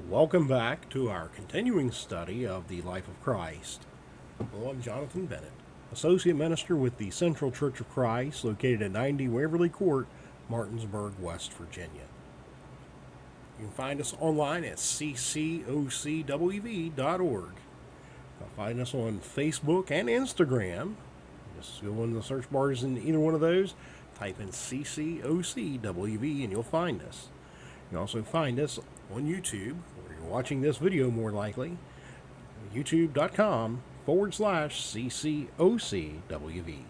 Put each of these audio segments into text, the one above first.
Welcome back to our continuing study of the life of Christ. Well, I'm Jonathan Bennett, Associate Minister with the Central Church of Christ, located at 90 Waverly Court, Martinsburg, West Virginia. You can find us online at ccocwev.org. Find us on Facebook and Instagram. Just go in the search bars in either one of those, type in ccocwev, and you'll find us. You can also find us on YouTube, where you're watching this video more likely, youtube.com/ccocwev.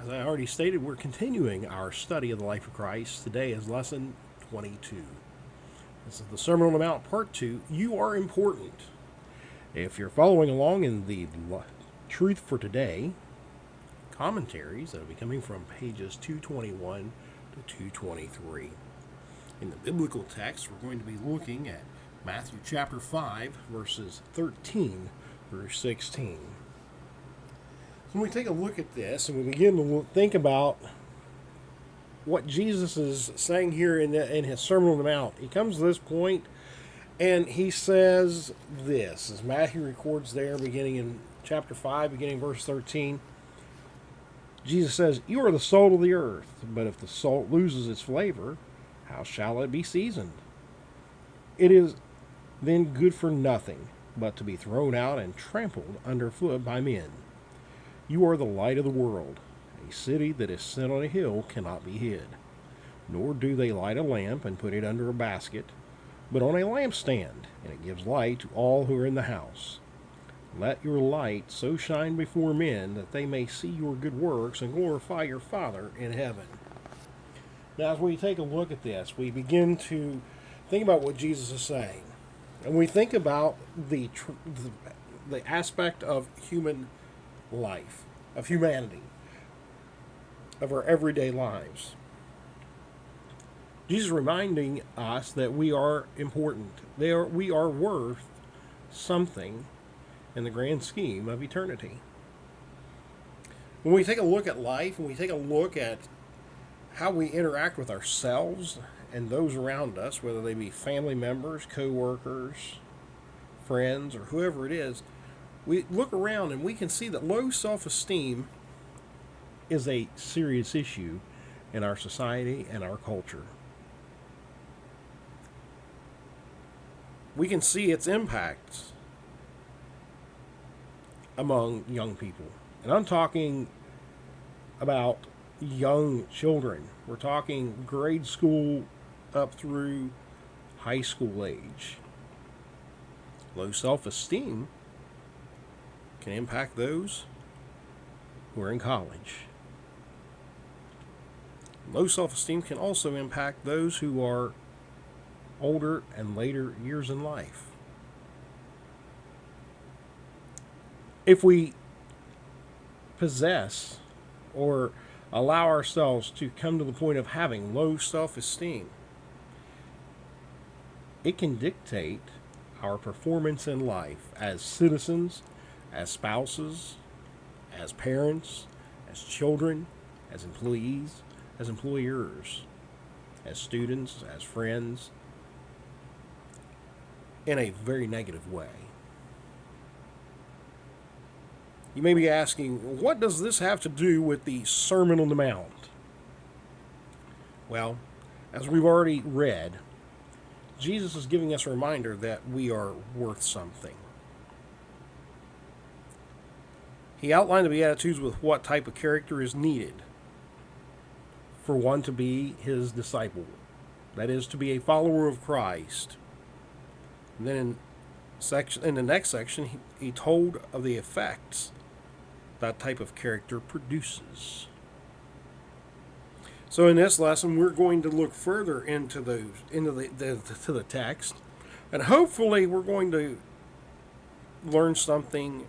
As I already stated, we're continuing our study of the life of Christ. Today is lesson 22. This is the Sermon on the Mount, part 2. You are important. If you're following along in the Truth for Today commentaries, that will be coming from pages 221 to 223. In the biblical text, we're going to be looking at Matthew chapter 5, verses 13 through 16. So when we take a look at this and we begin to think about what Jesus is saying here in his Sermon on the Mount, he comes to this point and he says this, as Matthew records there, beginning in chapter 5, beginning verse 13. Jesus says, "You are the salt of the earth, but if the salt loses its flavor, how shall it be seasoned? It is then good for nothing, but to be thrown out and trampled underfoot by men. You are the light of the world. A city that is set on a hill cannot be hid. Nor do they light a lamp and put it under a basket, but on a lampstand, and it gives light to all who are in the house. Let your light so shine before men that they may see your good works and glorify your Father in heaven." Now, as we take a look at this, we begin to think about what Jesus is saying. And we think about the aspect of human life, of humanity, of our everyday lives. Jesus is reminding us that we are important. We are worth something in the grand scheme of eternity. When we take a look at life and we take a look at how we interact with ourselves and those around us, whether they be family members, co-workers, friends, or whoever it is, we look around and we can see that low self-esteem is a serious issue in our society and our culture. We can see its impacts among young people. And I'm talking about young children. We're talking grade school up through high school age. Low self-esteem can impact those who are in college. Low self-esteem can also impact those who are older and later years in life. If we possess or allow ourselves to come to the point of having low self-esteem, it can dictate our performance in life as citizens, as spouses, as parents, as children, as employees, as employers, as students, as friends, in a very negative way. You may be asking, what does this have to do with the Sermon on the Mount? Well, as we've already read, Jesus is giving us a reminder that we are worth something. He outlined the Beatitudes with what type of character is needed for one to be his disciple. That is, to be a follower of Christ. And then in the next section, he told of the effects that type of character produces. So in this lesson, we're going to look further into the text, and hopefully we're going to learn something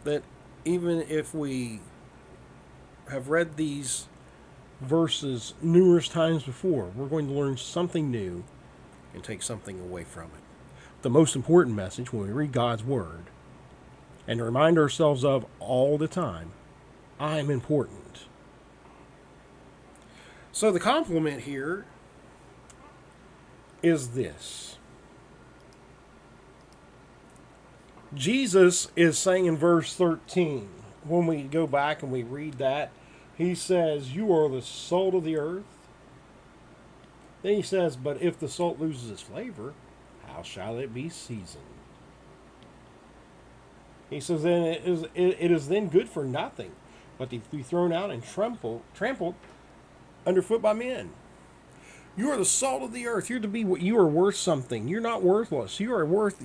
that, even if we have read these verses numerous times before, we're going to learn something new and take something away from it. The most important message when we read God's Word, and to remind ourselves of all the time, I'm important. So the compliment here is this. Jesus is saying in verse 13, when we go back and we read that, he says, "You are the salt of the earth." Then he says, "But if the salt loses its flavor, how shall it be seasoned?" He says, "Then it is then good for nothing, but to be thrown out and trampled underfoot by men." You are the salt of the earth. You're to be. You are worth something. You're not worthless. You're worth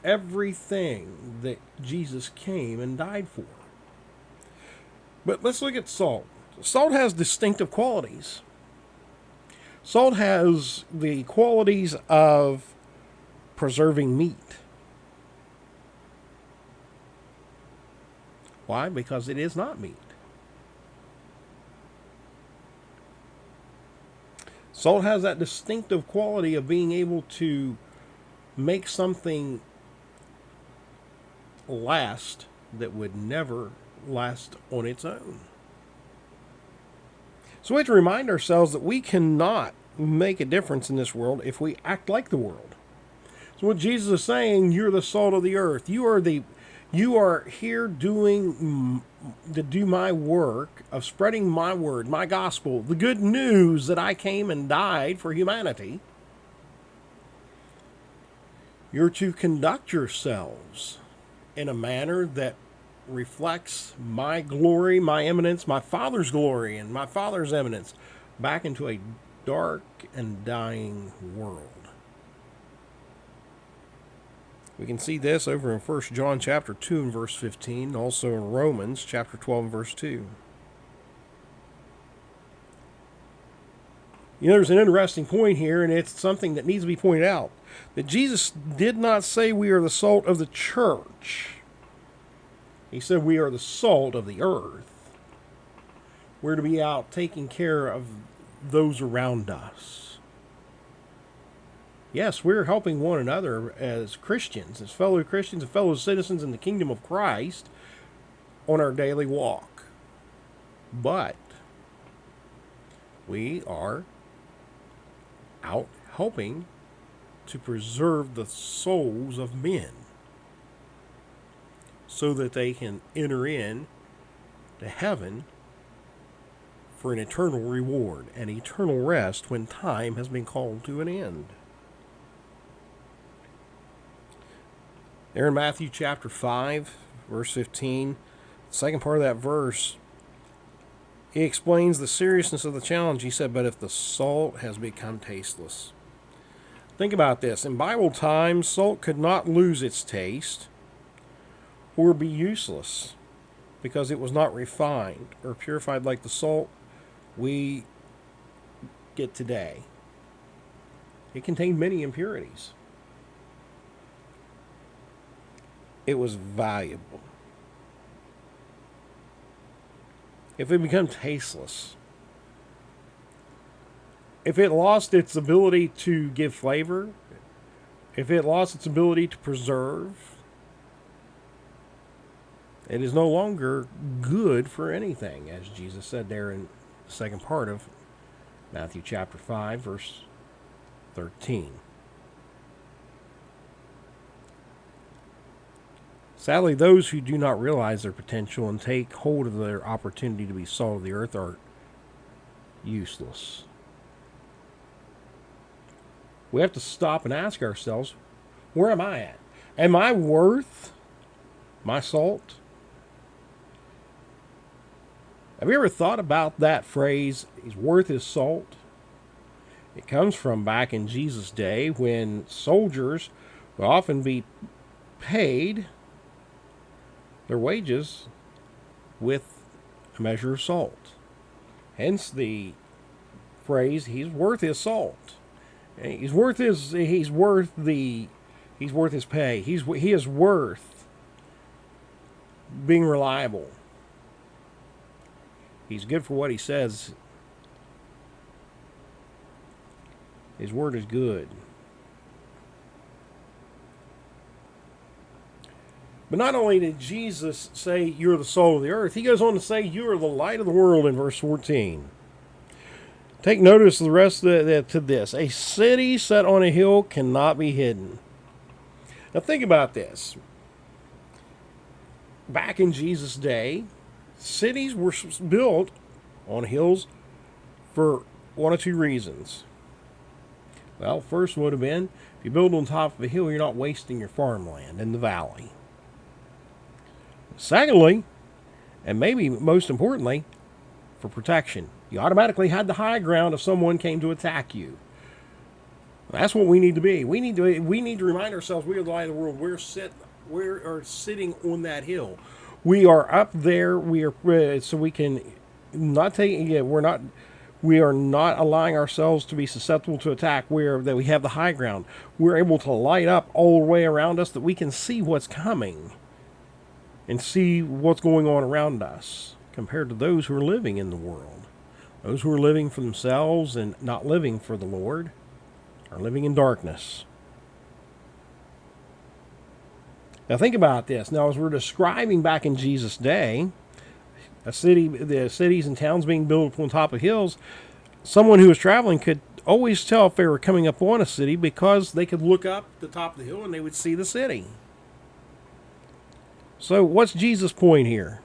everything that Jesus came and died for. But let's look at salt. Salt has distinctive qualities. Salt has the qualities of preserving meat. Why? Because it is not meat. Salt has that distinctive quality of being able to make something last that would never last on its own. So we have to remind ourselves that we cannot make a difference in this world if we act like the world. So what Jesus is saying, you're the salt of the earth. You are here to do my work of spreading my word, my gospel, the good news that I came and died for humanity. You're to conduct yourselves in a manner that reflects my glory, my eminence, my Father's glory, and my Father's eminence back into a dark and dying world. We can see this over in 1 John chapter 2 and verse 15, also in Romans chapter 12 and verse 2. There's an interesting point here, and it's something that needs to be pointed out, that Jesus did not say we are the salt of the church. He said we are the salt of the earth. We're to be out taking care of those around us. Yes, we're helping one another as Christians, as fellow Christians and fellow citizens in the kingdom of Christ on our daily walk. But we are out helping to preserve the souls of men so that they can enter in to heaven for an eternal reward and eternal rest when time has been called to an end. There in Matthew chapter 5, verse 15, the second part of that verse, he explains the seriousness of the challenge. He said, "But if the salt has become tasteless." Think about this. In Bible times, salt could not lose its taste or be useless because it was not refined or purified like the salt we get today. It contained many impurities. It was valuable. If it becomes tasteless, if it lost its ability to give flavor, if it lost its ability to preserve, it is no longer good for anything, as Jesus said there in the second part of Matthew chapter 5, verse 13. Sadly, those who do not realize their potential and take hold of their opportunity to be salt of the earth are useless. We have to stop and ask ourselves, where am I at? Am I worth my salt? Have you ever thought about that phrase, he's worth his salt? It comes from back in Jesus' day when soldiers would often be paid their wages with a measure of salt. Hence the phrase, he's worth his salt. He's worth his pay. He is worth being reliable. He's good for what he says. His word is good. But not only did Jesus say, you're the salt of the earth, he goes on to say, you are the light of the world in verse 14. Take notice of the rest of to this. A city set on a hill cannot be hidden. Now think about this. Back in Jesus' day, cities were built on hills for one of two reasons. Well, first would have been, if you build on top of a hill, you're not wasting your farmland in the valley. Secondly, and maybe most importantly, for protection. You automatically had the high ground if someone came to attack you. That's what we need to be. We need to remind ourselves we are the light of the world. We are sitting on that hill. We are up there. We are so we can not take. Yeah, we are not allowing ourselves to be susceptible to attack. That we have the high ground. We're able to light up all the way around us that we can see what's coming and see what's going on around us compared to those who are living in the world. Those who are living for themselves and not living for the Lord are living in darkness. Now think about this. Now, as we're describing back in Jesus' day, the cities and towns being built on top of hills, someone who was traveling could always tell if they were coming up on a city because they could look up the top of the hill and they would see the city. So what's Jesus' point here?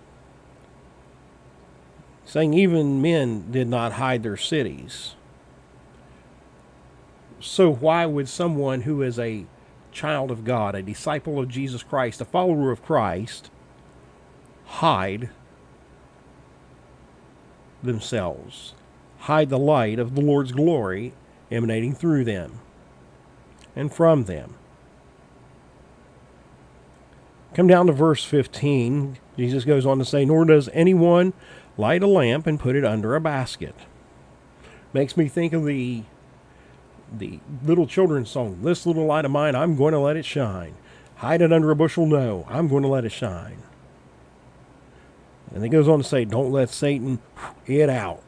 Saying even men did not hide their cities. So why would someone who is a child of God, a disciple of Jesus Christ, a follower of Christ, hide themselves, hide the light of the Lord's glory emanating through them and from them? Come down to verse 15. Jesus goes on to say, nor does anyone light a lamp and put it under a basket. Makes me think of the little children's song, this little light of mine, I'm going to let it shine. Hide it under a bushel? No, I'm going to let it shine. And he goes on to say, don't let Satan it out.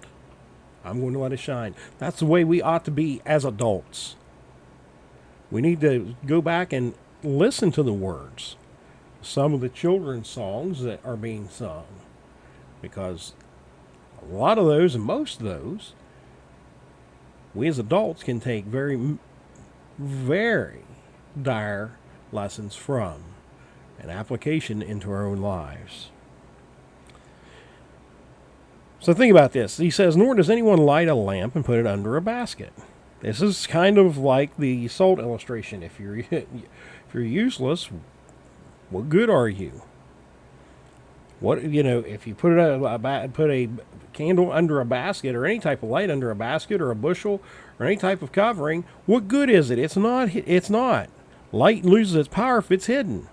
I'm going to let it shine. That's the way we ought to be as adults. We need to go back and listen to the words. Some of the children's songs that are being sung. Because a lot of those, and most of those, we as adults can take very, very dire lessons from and application into our own lives. So think about this. He says, nor does anyone light a lamp and put it under a basket. This is kind of like the salt illustration. If you're useless, what good are you? If you put a candle under a basket or any type of light under a basket or a bushel or any type of covering, what good is it? It's not. Light loses its power if it's hidden.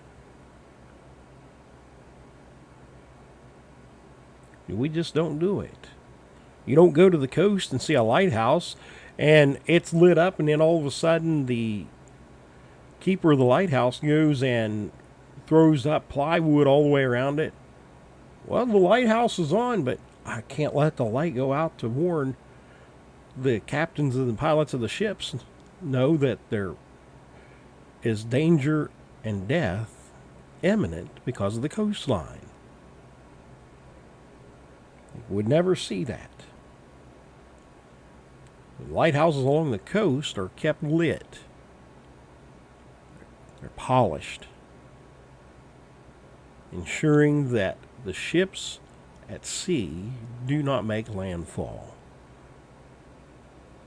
We just don't do it. You don't go to the coast and see a lighthouse and it's lit up and then all of a sudden the keeper of the lighthouse goes and throws up plywood all the way around it. Well, the lighthouse is on, but I can't let the light go out to warn the captains and the pilots of the ships know that there is danger and death imminent because of the coastline. You would never see that. The lighthouses along the coast are kept lit. They're polished, ensuring that the ships at sea do not make landfall,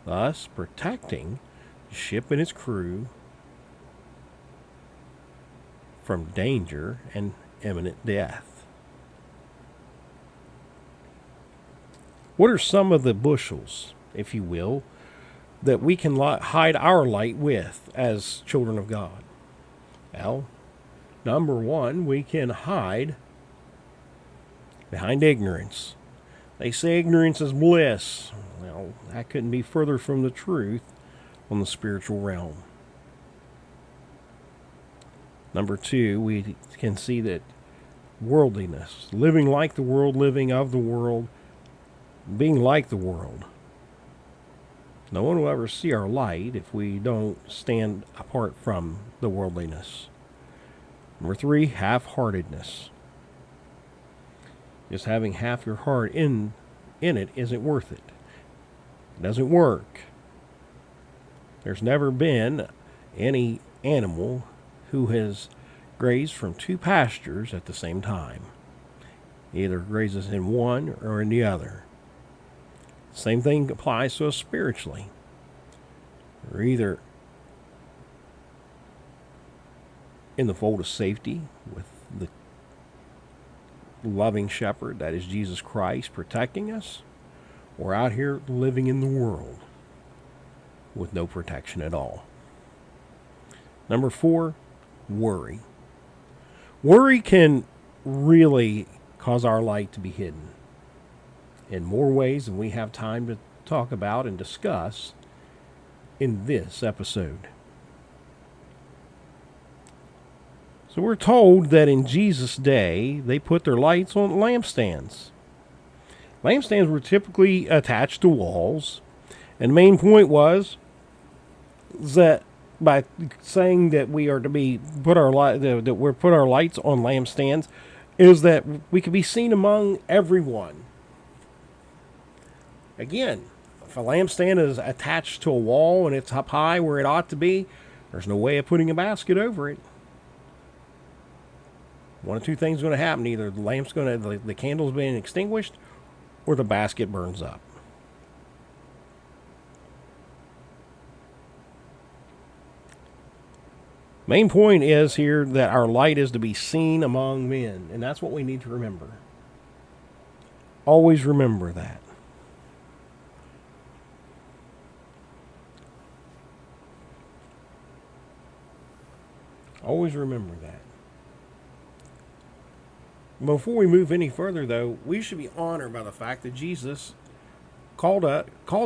thus protecting the ship and its crew from danger and imminent death. What are some of the bushels, if you will, that we can hide our light with as children of God? Well, number one, we can hide behind ignorance. They say ignorance is bliss. Well, that couldn't be further from the truth on the spiritual realm. Number two, we can see that worldliness, living like the world, living of the world, being like the world. No one will ever see our light if we don't stand apart from the worldliness. Number three, half-heartedness. Just having half your heart in it isn't worth it. It doesn't work. There's never been any animal who has grazed from two pastures at the same time. Either grazes in one or in the other. Same thing applies to us spiritually. We're either in the fold of safety with the loving shepherd, that is Jesus Christ, protecting us, or out here living in the world with no protection at all. Number 4, worry. Worry can really cause our light to be hidden in more ways than we have time to talk about and discuss in this episode. So we're told that in Jesus' day, they put their lights on lampstands. Lampstands were typically attached to walls, and the main point was that by saying that we are to be put our that we're put our lights on lampstands, is that we can be seen among everyone. Again, if a lampstand is attached to a wall and it's up high where it ought to be, there's no way of putting a basket over it. One of two things is going to happen: either the candle's being extinguished, or the basket burns up. Main point is here that our light is to be seen among men, and that's what we need to remember. Always remember that. Always remember that. Before we move any further, though, we should be honored by the fact that Jesus calls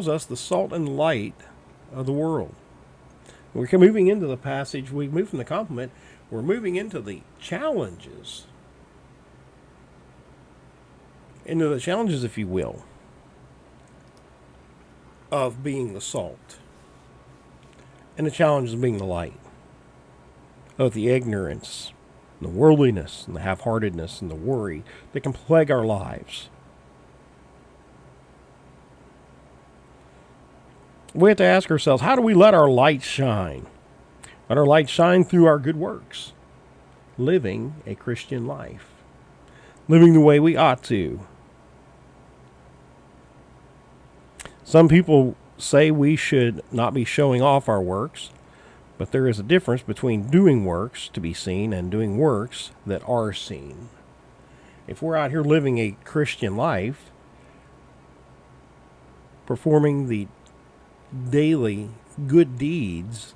us the salt and light of the world. We're moving into the passage. We move from the compliment. We're moving into the challenges. Into the challenges, if you will, of being the salt. And the challenges of being the light. Of the ignorance, the worldliness, and the half-heartedness, and the worry that can plague our lives. We have to ask ourselves, how do we let our light shine? Let our light shine through our good works. Living a Christian life. Living the way we ought to. Some people say we should not be showing off our works, but there is a difference between doing works to be seen and doing works that are seen. If we're out here living a Christian life, performing the daily good deeds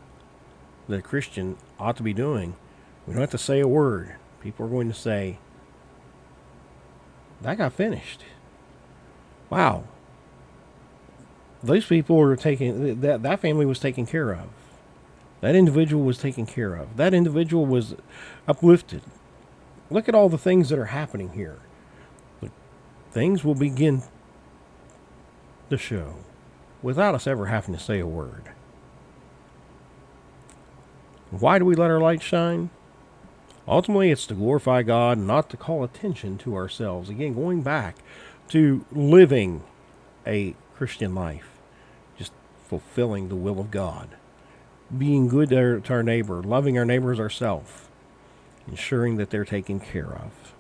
that a Christian ought to be doing, we don't have to say a word. People are going to say, that got finished. Wow. Those people are taking, that family was taken care of. That individual was taken care of. That individual was uplifted. Look at all the things that are happening here. But things will begin to show without us ever having to say a word. Why do we let our light shine? Ultimately, it's to glorify God, not to call attention to ourselves. Again, going back to living a Christian life, just fulfilling the will of God. Being good to our neighbor, loving our neighbor as ourselves, ensuring that they're taken care of.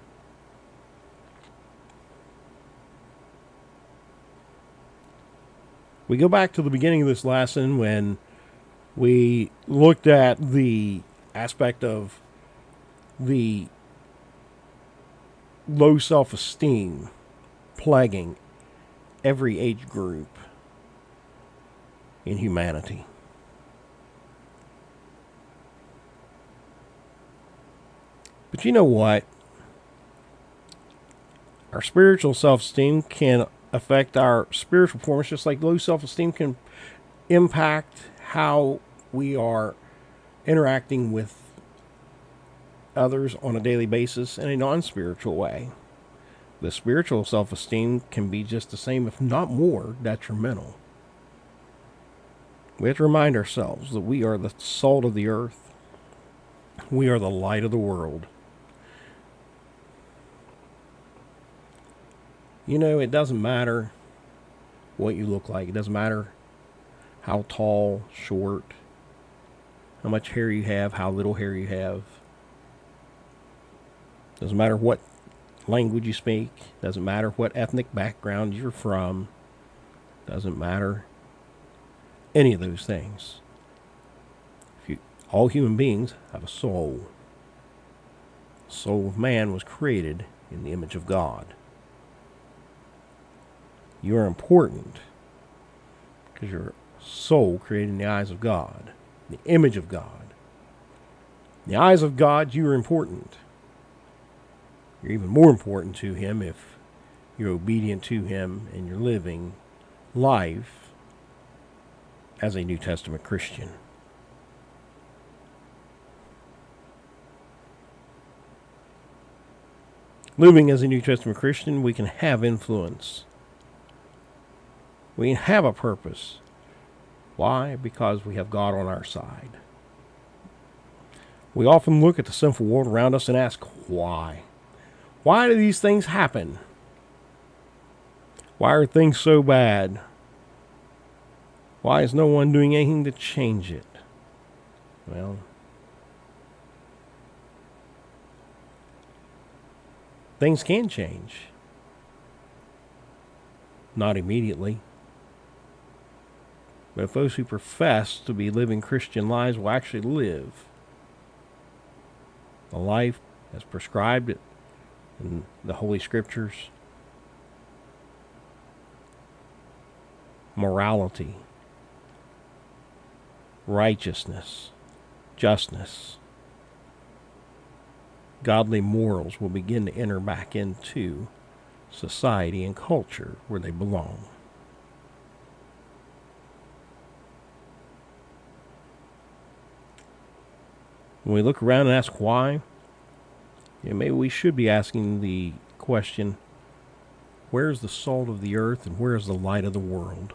We go back to the beginning of this lesson when we looked at the aspect of the low self-esteem plaguing every age group in humanity. But you know what? Our spiritual self-esteem can affect our spiritual performance, just like low self-esteem can impact how we are interacting with others on a daily basis in a non-spiritual way. The spiritual self-esteem can be just the same, if not more, detrimental. We have to remind ourselves that we are the salt of the earth. We are the light of the world. You know, it doesn't matter what you look like. It doesn't matter how tall, short, how much hair you have, how little hair you have. Doesn't matter what language you speak. Doesn't matter what ethnic background you're from. Doesn't matter any of those things. All human beings have a soul. The soul of man was created in the image of God. You are important because you're a soul created in the eyes of God, the image of God. In the eyes of God, you are important. You're even more important to Him if you're obedient to Him and you're living life as a New Testament Christian. Living as a New Testament Christian, we can have influence. We can have a purpose. Why? Because we have God on our side. We often look at the sinful world around us and ask, why? Why do these things happen? Why are things so bad? Why is no one doing anything to change it? Well, things can change. Not immediately. But if those who profess to be living Christian lives will actually live a life as prescribed in the Holy Scriptures, morality, righteousness, justness, godly morals will begin to enter back into society and culture where they belong. When we look around and ask why, maybe we should be asking the question, where is the salt of the earth and where is the light of the world?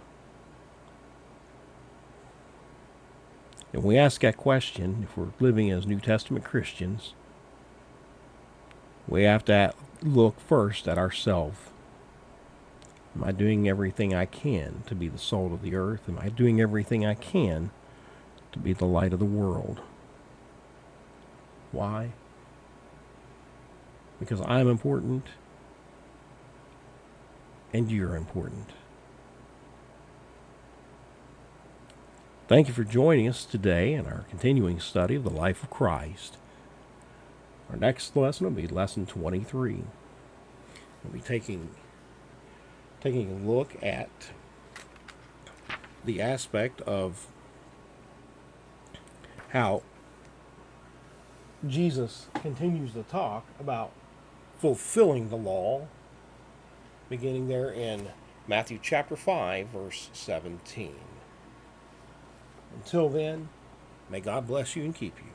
And we ask that question, if we're living as New Testament Christians, we have to look first at ourselves. Am I doing everything I can to be the salt of the earth? Am I doing everything I can to be the light of the world? Why? Because I'm important and you're important. Thank you for joining us today in our continuing study of the life of Christ. Our next lesson will be lesson 23. We'll be taking a look at the aspect of how Jesus continues to talk about fulfilling the law, beginning there in Matthew chapter 5, verse 17. Until then, may God bless you and keep you.